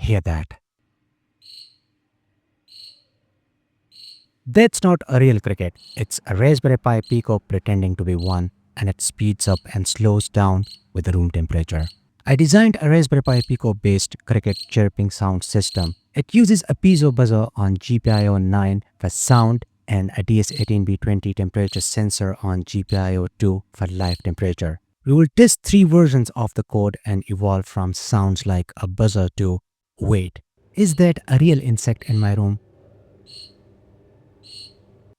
Hear that? That's not a real cricket. It's a Raspberry Pi Pico pretending to be one, and it speeds up and slows down with the room temperature. I designed a Raspberry Pi Pico based cricket chirping sound system. It uses a piezo buzzer on GPIO 9 for sound and a DS18B20 temperature sensor on GPIO 2 for live temperature. We will test 3 versions of the code and evolve from sounds like a buzzer to, wait, is that a real insect in my room?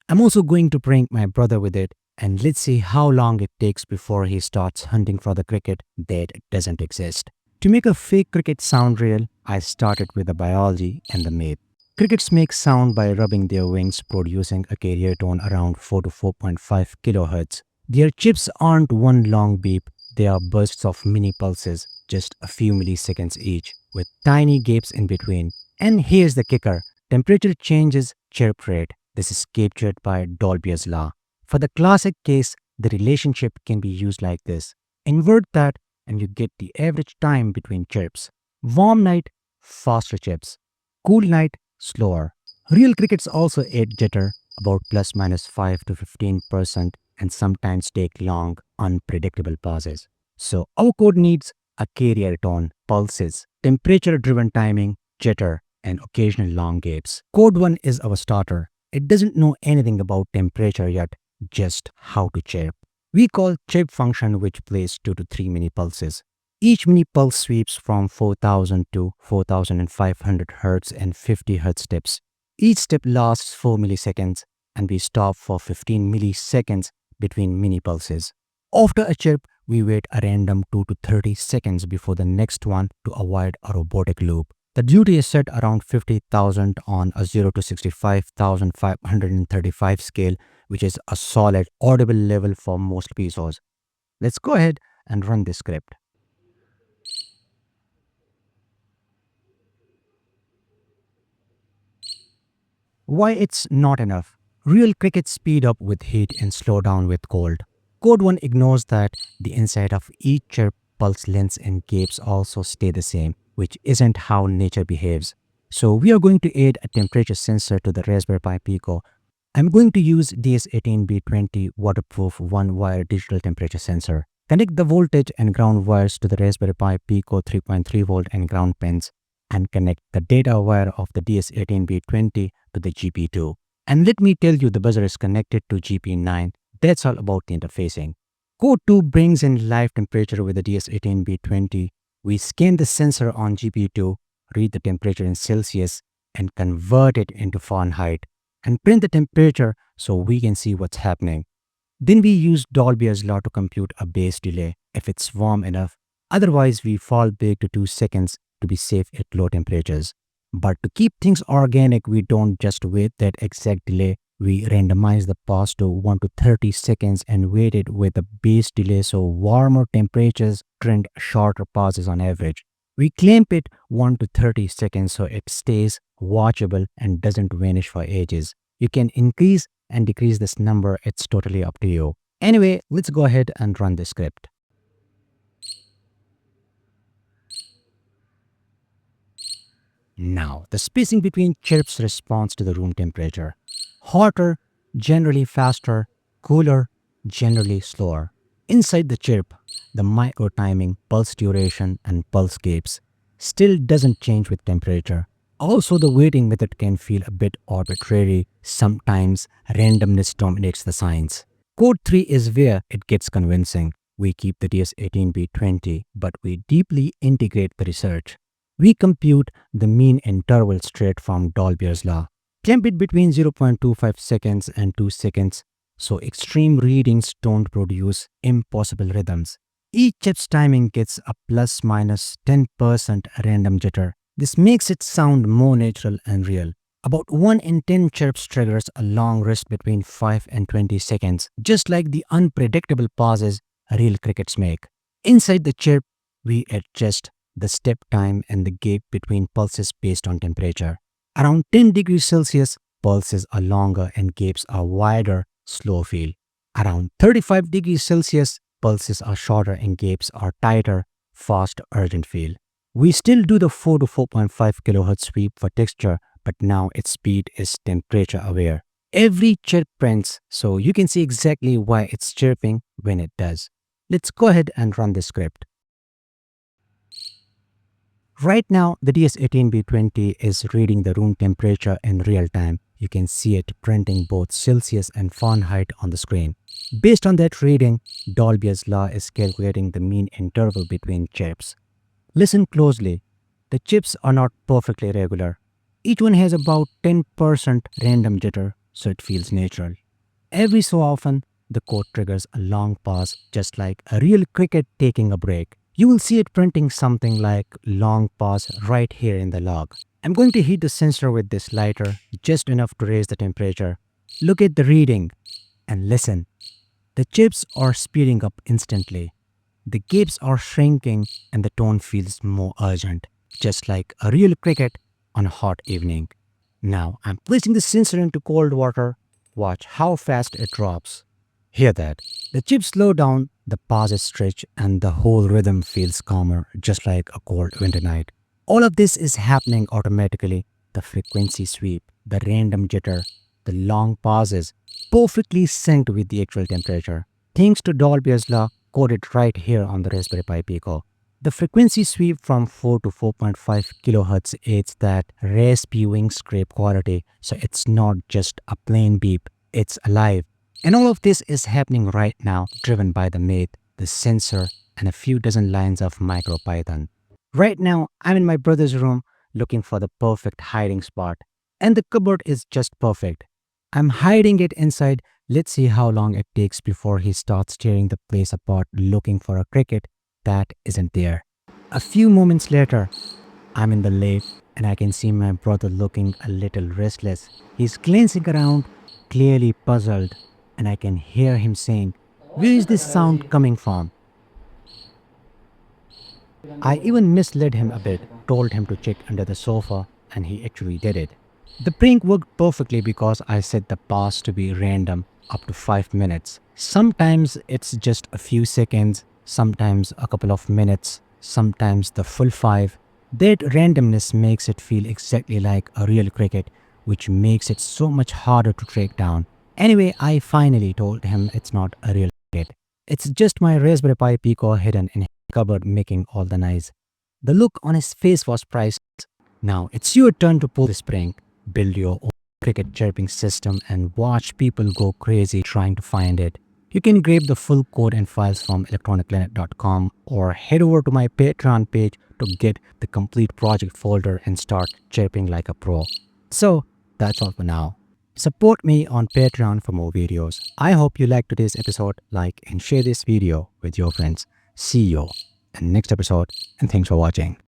I'm also going to prank my brother with it, and let's see how long it takes before he starts hunting for the cricket that doesn't exist. To make a fake cricket sound real, I started with the biology and the math. Crickets make sound by rubbing their wings, producing a carrier tone around 4 to 4.5 kHz. Their chips aren't one long beep, they are bursts of mini pulses, just a few milliseconds each, with tiny gaps in between. And here's the kicker, temperature changes chirp rate. This is captured by Dolbear's Law. For the classic case, the relationship can be used like this. Invert that and you get the average time between chirps. Warm night, faster chirps. Cool night, slower. Real crickets also add jitter, about plus minus 5 to 15%, and sometimes take long, unpredictable pauses. So our code needs a carrier tone, pulses, temperature-driven timing, jitter, and occasional long gaps. Code 1 is our starter. It doesn't know anything about temperature yet, just how to chirp. We call chirp function which plays 2 to 3 mini pulses. Each mini pulse sweeps from 4000 to 4500 Hz and 50 Hz steps. Each step lasts 4 milliseconds and we stop for 15 milliseconds between mini pulses. After a chirp, we wait a random 2 to 30 seconds before the next one to avoid a robotic loop. The duty is set around 50,000 on a 0 to 65,535 scale, which is a solid audible level for most pieces. Let's go ahead and run this script. Why it's not enough? Real crickets speed up with heat and slow down with cold. Code 1 ignores that the inside of each chirp pulse lengths and gaps also stay the same, which isn't how nature behaves. So we are going to add a temperature sensor to the Raspberry Pi Pico. I'm going to use DS18B20 waterproof one-wire digital temperature sensor. Connect the voltage and ground wires to the Raspberry Pi Pico 3.3 volt and ground pins, and connect the data wire of the DS18B20 to the GP2. And let me tell you, the buzzer is connected to GP9. That's all about the interfacing. Code 2 brings in live temperature with the DS18B20. We scan the sensor on GP2, read the temperature in Celsius, and convert it into Fahrenheit, and print the temperature so we can see what's happening. Then we use Dolbear's Law to compute a base delay if it's warm enough. Otherwise, we fall back to 2 seconds to be safe at low temperatures. But to keep things organic, we don't just wait that exact delay. We randomize the pause to 1 to 30 seconds and wait it with a base delay so warmer temperatures trend shorter pauses on average. We clamp it 1 to 30 seconds so it stays watchable and doesn't vanish for ages. You can increase and decrease this number, it's totally up to you. Anyway, let's go ahead and run the script. Now, the spacing between chirps responds to the room temperature. Hotter, generally faster, cooler, generally slower. Inside the chirp, the micro timing, pulse duration, and pulse gaps still doesn't change with temperature. Also, the weighting method can feel a bit arbitrary. Sometimes randomness dominates the science. Code 3 is where it gets convincing. We keep the DS18B20, but we deeply integrate the research. We compute the mean interval straight from Dolbear's Law. Clamp it between 0.25 seconds and 2 seconds, so extreme readings don't produce impossible rhythms. Each chip's timing gets a plus minus 10% random jitter. This makes it sound more natural and real. About 1 in 10 chirps triggers a long rest between 5 and 20 seconds, just like the unpredictable pauses real crickets make. Inside the chirp, we adjust the step time and the gap between pulses based on temperature. Around 10 degrees Celsius, pulses are longer and gaps are wider, slow feel. Around 35 degrees Celsius, pulses are shorter and gaps are tighter, fast, urgent feel. We still do the 4 to 4.5 kHz sweep for texture, but now its speed is temperature aware. Every chirp prints, so you can see exactly why it's chirping when it does. Let's go ahead and run the script. Right now, the DS18B20 is reading the room temperature in real time. You can see it printing both Celsius and Fahrenheit on the screen. Based on that reading, Dolbear's Law is calculating the mean interval between chirps. Listen closely. The chips are not perfectly regular. Each one has about 10% random jitter, so it feels natural. Every so often, the code triggers a long pause, just like a real cricket taking a break. You will see it printing something like long pause right here in the log. I'm going to heat the sensor with this lighter, just enough to raise the temperature. Look at the reading and listen. The chips are speeding up instantly. The gaps are shrinking and the tone feels more urgent, just like a real cricket on a hot evening. Now I'm placing the sensor into cold water. Watch how fast it drops. Hear that? The chips slow down, the pauses stretch, and the whole rhythm feels calmer, just like a cold winter night. All of this is happening automatically. The frequency sweep, the random jitter, the long pauses, perfectly synced with the actual temperature. Thanks to Dolbear's Law, coded right here on the Raspberry Pi Pico. The frequency sweep from 4 to 4.5 kHz aids that raspy scrape quality, so it's not just a plain beep, it's alive. And all of this is happening right now, driven by the math, the sensor, and a few dozen lines of MicroPython. Right now, I'm in my brother's room looking for the perfect hiding spot, and the cupboard is just perfect. I'm hiding it inside. Let's see how long it takes before he starts tearing the place apart looking for a cricket that isn't there. A few moments later, I'm in the lab and I can see my brother looking a little restless. He's glancing around, clearly puzzled, and I can hear him saying, "Where is this sound coming from?" I even misled him a bit, told him to check under the sofa, and he actually did it. The prank worked perfectly because I set the pause to be random, up to 5 minutes. Sometimes it's just a few seconds, sometimes a couple of minutes, sometimes the full 5. That randomness makes it feel exactly like a real cricket, which makes it so much harder to track down. Anyway, I finally told him it's not a real cricket. It's just my Raspberry Pi Pico hidden in his cupboard making all the noise. The look on his face was priceless. Now it's your turn to pull this prank. Build your own cricket chirping system and watch people go crazy trying to find it. You can grab the full code and files from electronicplanet.com or head over to my Patreon page to get the complete project folder and start chirping like a pro. So that's all for now. Support me on Patreon for more videos. I hope you liked today's episode. Like and share this video with your friends. See you in the next episode and thanks for watching.